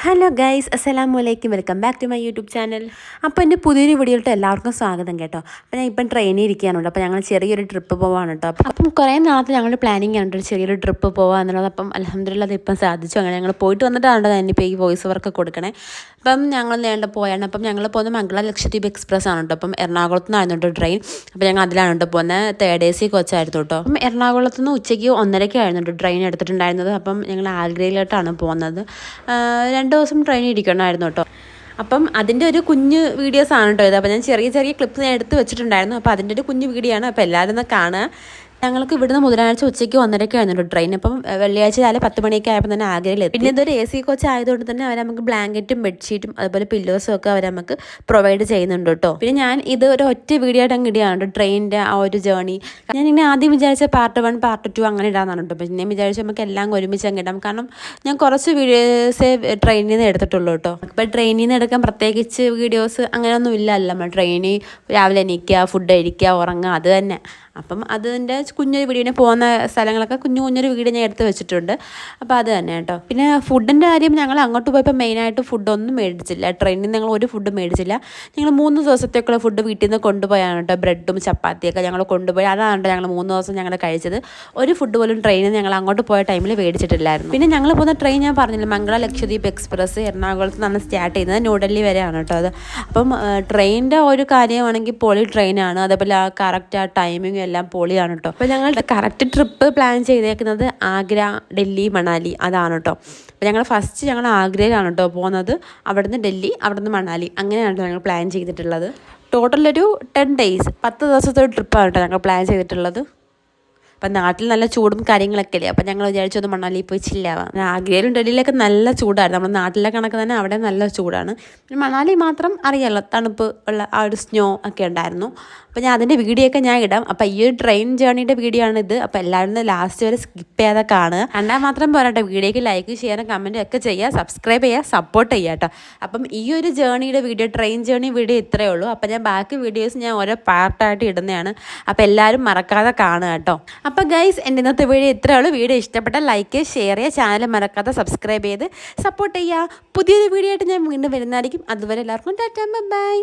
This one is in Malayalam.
ഹലോ ഗൈസ്, അസ്സലാമലൈക്കും. Welcome back to my YouTube channel. അപ്പോൾ എൻ്റെ പുതിയൊരു വീഡിയോയിലോട്ട് എല്ലാവർക്കും സ്വാഗതം കേട്ടോ. അപ്പോൾ ഞാൻ ഇപ്പം ട്രെയിനിൽ ഇരിക്കാനുണ്ട്. അപ്പോൾ ഞങ്ങൾ ചെറിയൊരു ട്രിപ്പ് പോവാണ് കേട്ടോ. അപ്പം കുറേ നാളത്തെ ഞങ്ങളുടെ പ്ലാനിങ് ആണ് ഒരു ചെറിയൊരു ട്രിപ്പ് പോവുക എന്നുള്ളത്. അപ്പം അൽഹംദുലില്ലാ അത് ഇപ്പം സാധിച്ചു. അങ്ങനെ ഞങ്ങൾ പോയിട്ട് വന്നിട്ടാണ് ഞാനിപ്പോൾ ഈ വോയിസ് വർക്ക് കൊടുക്കണേ. അപ്പം ഞങ്ങൾ നേണ്ട പോയാണ്. അപ്പം ഞങ്ങൾ പോകുന്നത് മംഗള ലക്ഷദ്വീപ് എക്സ്പ്രസ് ആണ് കേട്ടോ. അപ്പം എറണാകുളത്ത് നിന്നായിരുന്നു കേട്ടോ ട്രെയിൻ. അപ്പോൾ ഞങ്ങൾ അതിലാണ് കേട്ടോ പോകുന്നത്. 3rd AC കോച്ചായിരുന്നു കേട്ടോ. അപ്പം എറണാകുളത്ത് നിന്ന് ഉച്ചയ്ക്ക് 1:30 കേട്ടോ ട്രെയിൻ എടുത്തിട്ടുണ്ടായിരുന്നത്. അപ്പം ഞങ്ങൾ ആഗ്രയിലോട്ടാണ് പോകുന്നത്. 2 ദിവസം ട്രെയിൻ ഇരിക്കണമായിരുന്നു കേട്ടോ. അപ്പം അതിൻ്റെ ഒരു കുഞ്ഞ് വീഡിയോസാണ് കേട്ടോ ഇത്. അപ്പോൾ ഞാൻ ചെറിയ ചെറിയ ക്ലിപ്സ് ഞാൻ എടുത്ത് വെച്ചിട്ടുണ്ടായിരുന്നു. അപ്പോൾ അതിൻ്റെ ഒരു കുഞ്ഞ് വീഡിയോ ആണ്. അപ്പോൾ എല്ലാവരും ഒന്ന് കാണുക. ഞങ്ങൾക്ക് ഇവിടുന്ന് ബുധനാഴ്ച ഉച്ചയ്ക്ക് 1:30 ആയിരുന്നു ട്രെയിൻ. അപ്പം വെള്ളിയാഴ്ച രാവിലെ 10 മണിയൊക്കെ ആയപ്പോൾ തന്നെ ആഗ്രയിലെത്തി. പിന്നെ ഇതൊരു AC കോച്ച് ആയതുകൊണ്ട് തന്നെ അവർ നമുക്ക് ബ്ലാങ്കറ്റും ബെഡ്ഷീറ്റും അതുപോലെ പില്ലോസും ഒക്കെ അവർ നമുക്ക് പ്രൊവൈഡ് ചെയ്യുന്നുണ്ട് കേട്ടോ. പിന്നെ ഞാൻ ഇത് ഒരു ഒറ്റ വീഡിയോ ആയിട്ട് അങ്ങ് ഇടുകയാണ് ട്രെയിനിൻ്റെ ആ ഒരു ജേർണി. ഞാൻ ഇങ്ങനെ ആദ്യം വിചാരിച്ച പാർട്ട് 1 പാർട്ട് 2 അങ്ങനെ ഇടാന്നാണ് കേട്ടോ. അപ്പം ഞാൻ വിചാരിച്ചു നമുക്ക് എല്ലാം ഒരുമിച്ച് അങ്ങ് ഇടാം. കാരണം ഞാൻ കുറച്ച് വീഡിയോസേ ട്രെയിനിൽ നിന്ന് എടുത്തിട്ടുള്ളൂ കേട്ടോ. അപ്പോൾ ട്രെയിനിൽ നിന്ന് എടുക്കാൻ പ്രത്യേകിച്ച് വീഡിയോസ് അങ്ങനെയൊന്നും ഇല്ലല്ലോ. നമ്മൾ ട്രെയിനിൽ രാവിലെ എണീക്കുക, ഫുഡ് കഴിക്കുക, ഉറങ്ങുക, അത് തന്നെ. അപ്പം അതിൻ്റെ കുഞ്ഞൊരു വീഡിയോനെ പോകുന്ന സ്ഥലങ്ങളൊക്കെ കുഞ്ഞൊരു വീഡിയോ ഞാൻ എടുത്ത് വെച്ചിട്ടുണ്ട്. അപ്പോൾ അത് തന്നെ കേട്ടോ. പിന്നെ ഫുഡിൻ്റെ കാര്യം ഞങ്ങൾ അങ്ങോട്ട് പോയപ്പോൾ മെയിനായിട്ട് ഫുഡൊന്നും മേടിച്ചില്ല. ട്രെയിനിൽ ഞങ്ങൾ ഒരു ഫുഡ് മേടിച്ചില്ല. ഞങ്ങൾ 3 ദിവസത്തേക്കുള്ള ഫുഡ് വീട്ടിൽ നിന്ന് കൊണ്ടുപോയാണ് കേട്ടോ. ബ്രെഡും ചപ്പാത്തിയൊക്കെ ഞങ്ങൾ കൊണ്ടുപോയി. അതാണ് കേട്ടോ ഞങ്ങൾ 3 ദിവസം ഞങ്ങൾ കഴിച്ചത്. ഒരു ഫുഡ് പോലും ട്രെയിനിൽ ഞങ്ങൾ അങ്ങോട്ട് പോയ ടൈമിൽ മേടിച്ചിട്ടില്ലായിരുന്നു. പിന്നെ ഞങ്ങൾ പോകുന്ന ട്രെയിൻ ഞാൻ പറഞ്ഞില്ല, മംഗള ലക്ഷദ്വീപ് എക്സ്പ്രസ് എറണാകുളത്ത് നിന്നാണ് സ്റ്റാർട്ട് ചെയ്യുന്നത്. ന്യൂഡൽഹി വരെയാണ് കേട്ടോ അത്. അപ്പം ട്രെയിനിൻ്റെ ഒരു കാര്യമാണെങ്കിൽ പൊളി ട്രെയിനാണ്. അതേപോലെ ആ കറക്റ്റ് ആ ടൈമിങ് എല്ലാം പൊളിയാണ് കേട്ടോ. അപ്പോൾ ഞങ്ങൾ കറക്റ്റ് ട്രിപ്പ് പ്ലാൻ ചെയ്തേക്കുന്നത് ആഗ്ര, ഡൽഹി, മണാലി അതാണ് കേട്ടോ. അപ്പോൾ ഞങ്ങൾ ഫസ്റ്റ് ഞങ്ങൾ ആഗ്രയിലാണ് കേട്ടോ പോകുന്നത്. അവിടുന്ന് ഡൽഹി, അവിടുന്ന് മണാലി, അങ്ങനെയാണ് ഞങ്ങൾ പ്ലാൻ ചെയ്തിട്ടുള്ളത്. ടോട്ടലൊരു 10 days 10 ദിവസത്തെ ഒരു ട്രിപ്പാണ് കേട്ടോ ഞങ്ങൾ പ്ലാൻ ചെയ്തിട്ടുള്ളത്. അപ്പം നാട്ടിൽ നല്ല ചൂടും കാര്യങ്ങളൊക്കെ അല്ലേ. അപ്പം ഞങ്ങൾ വിചാരിച്ചു ഒന്ന് മണാലിയിൽ പോയി ചില്ലാവാം. ആഗ്രയിലും ഡൽഹിയിലൊക്കെ നല്ല ചൂടായിരുന്നു. നമ്മുടെ നാട്ടിലെ കണക്ക് തന്നെ അവിടെ നല്ല ചൂടാണ്. പിന്നെ മണാലി മാത്രം അറിയാമല്ലോ, തണുപ്പ് ഉള്ള ആ ഒരു സ്നോ ഒക്കെ ഉണ്ടായിരുന്നു. അപ്പോൾ ഞാൻ അതിൻ്റെ വീഡിയോ ഒക്കെ ഞാൻ ഇടാം. അപ്പോൾ ഈ ഒരു ട്രെയിൻ ജേർണിയുടെ വീഡിയോ ആണിത്. അപ്പോൾ എല്ലാവരും ലാസ്റ്റ് വരെ സ്കിപ്പ് ചെയ്യാതെ കാണുക. കണ്ടാൽ മാത്രം പോരാട്ടോ, വീഡിയോയ്ക്ക് ലൈക്ക് ചെയ്യാനും കമൻറ്റും ഒക്കെ ചെയ്യുക, സബ്സ്ക്രൈബ് ചെയ്യുക, സപ്പോർട്ട് ചെയ്യുക കേട്ടോ. അപ്പം ഈ ഒരു ജേർണിയുടെ വീഡിയോ, ട്രെയിൻ ജേർണി വീഡിയോ ഇത്രയേ ഉള്ളൂ. അപ്പോൾ ഞാൻ ബാക്കി വീഡിയോസ് ഞാൻ ഓരോ പാർട്ടായിട്ട് ഇടുന്നതാണ്. അപ്പോൾ എല്ലാവരും മറക്കാതെ കാണുക കേട്ടോ. അപ്പോൾ ഗൈസ്, എൻ്റെ ഇന്നത്തെ വീഡിയോ ഇത്രയേ ഉള്ളൂ. വീഡിയോ ഇഷ്ടപ്പെട്ടാൽ ലൈക്ക്, ഷെയർ ചെയ്യുക, ചാനൽ മറക്കാതെ സബ്സ്ക്രൈബ് ചെയ്ത് സപ്പോർട്ട് ചെയ്യുക. പുതിയൊരു വീഡിയോ ആയിട്ട് ഞാൻ വീണ്ടും വരുന്നതായിരിക്കും. അതുവരെ എല്ലാവർക്കും ടാറ്റാ, ബൈ.